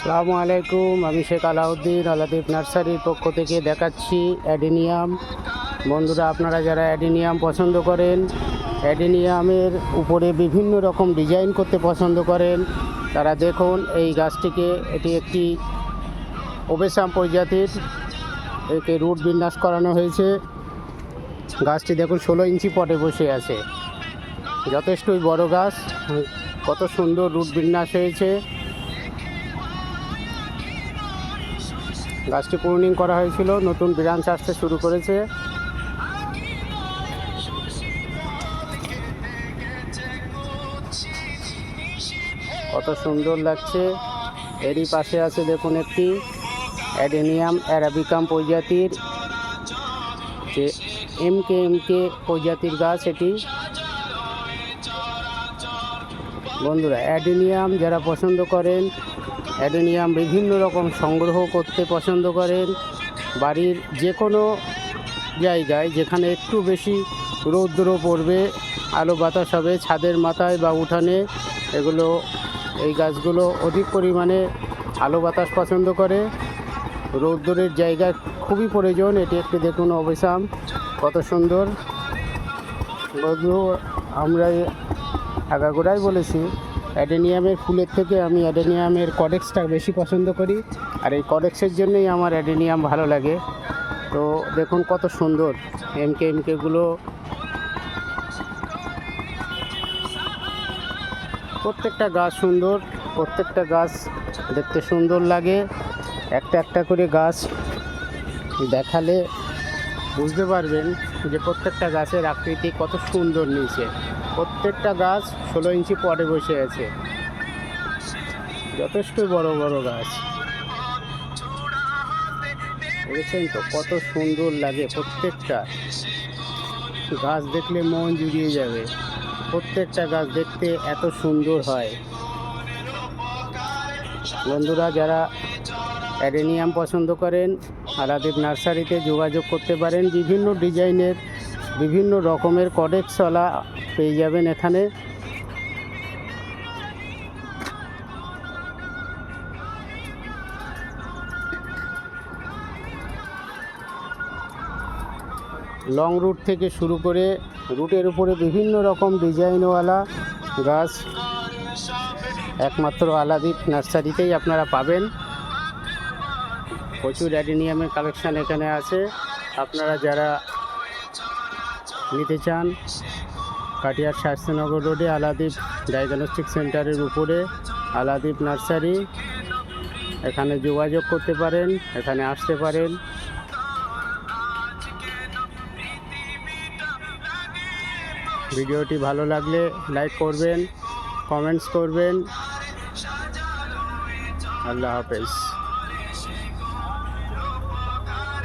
আসসালামু আলাইকুম। আমি শেখ আলাউদ্দিন আলাদীপ নার্সারির পক্ষ থেকে দেখাচ্ছি অ্যাডেনিয়াম। বন্ধুরা, আপনারা যারা অ্যাডেনিয়াম পছন্দ করেন, অ্যাডেনিয়ামের উপরে বিভিন্ন রকম ডিজাইন করতে পছন্দ করেন, তারা দেখুন এই গাছটিকে। এটি একটি ওবেসাম প্রজাতির, একে রুট বিন্যাস করানো হয়েছে। গাছটি দেখুন 16 ইঞ্চি পটে বসে আছে, যথেষ্টই বড় গাছ। কত সুন্দর রুট বিন্যাস হয়েছে। গাছটি প্রুনিং করা হয়েছিল, নতুন ব্রাঞ্চ আসতে শুরু করেছে। কত সুন্দর লাগছে। এরই পাশে আছে দেখুন একটি অ্যাডেনিয়াম অ্যারাবিকাম প্রজাতির, যে এমকে প্রজাতির গাছ এটি। বন্ধুরা, অ্যাডেনিয়াম যারা পছন্দ করেন, অ্যাডেনিয়াম বিভিন্ন রকম সংগ্রহ করতে পছন্দ করেন, বাড়ির যে কোনো জায়গায় যেখানে একটু বেশি রৌদ্র পড়বে, আলো বাতাস হবে, ছাদের মাথায় বা উঠানে, এই গাছগুলো অধিক পরিমাণে আলো বাতাস পছন্দ করে। রৌদ্রের জায়গা খুবই প্রয়োজন। এটি একটি দেখুন ওবেসাম, কত সুন্দর। বন্ধু, আমরা আগাগোড়াই বলেছি, অ্যাডেনিয়ামের ফুলের থেকে আমি অ্যাডেনিয়ামের কডেক্সটা বেশি পছন্দ করি, আর এই কডেক্সের জন্যই আমার অ্যাডেনিয়াম ভালো লাগে। তো দেখুন কত সুন্দর এমকেগুলো। প্রত্যেকটা গাছ সুন্দর, প্রত্যেকটা গাছ দেখতে সুন্দর লাগে। একটা একটা করে গাছ দেখালে বুঝতে পারবেন যে প্রত্যেকটা গাছের আকৃতি কত সুন্দর নিচে। প্রত্যেকটা গাছ 16 ইঞ্চি পটে বসে আছে, যথেষ্ট বড় বড় গাছ। দেখেছেন তো কত সুন্দর লাগে। প্রত্যেকটা গাছ দেখলে মন জুড়িয়ে যাবে। প্রত্যেকটা গাছ দেখতে এত সুন্দর হয়। বন্ধুরা, যারা অ্যাডেনিয়াম পছন্দ করেন, আলাদীপ নার্সারিতে যোগাযোগ করতে পারেন। বিভিন্ন ডিজাইনের, বিভিন্ন রকমের কডেক্সওয়ালা পেয়ে যাবেন এখানে। লং রুট থেকে শুরু করে রুটের উপরে বিভিন্ন রকম ডিজাইনওয়ালা গাছ একমাত্র আলাদীপ নার্সারিতেই আপনারা পাবেন। প্রচুর অ্যাডেনিয়ামের কালেকশান এখানে আছে। আপনারা যারা নিতে চান, কাটিয়ার শাস্ত্রীনগর রোডে আলাদীপ ডায়াগনস্টিক সেন্টারের উপরে আলাদীপ নার্সারি, এখানে যোগাযোগ করতে পারেন, এখানে আসতে পারেন। ভিডিওটি ভালো লাগলে লাইক করবেন, কমেন্টস করবেন। আল্লাহ হাফেজ।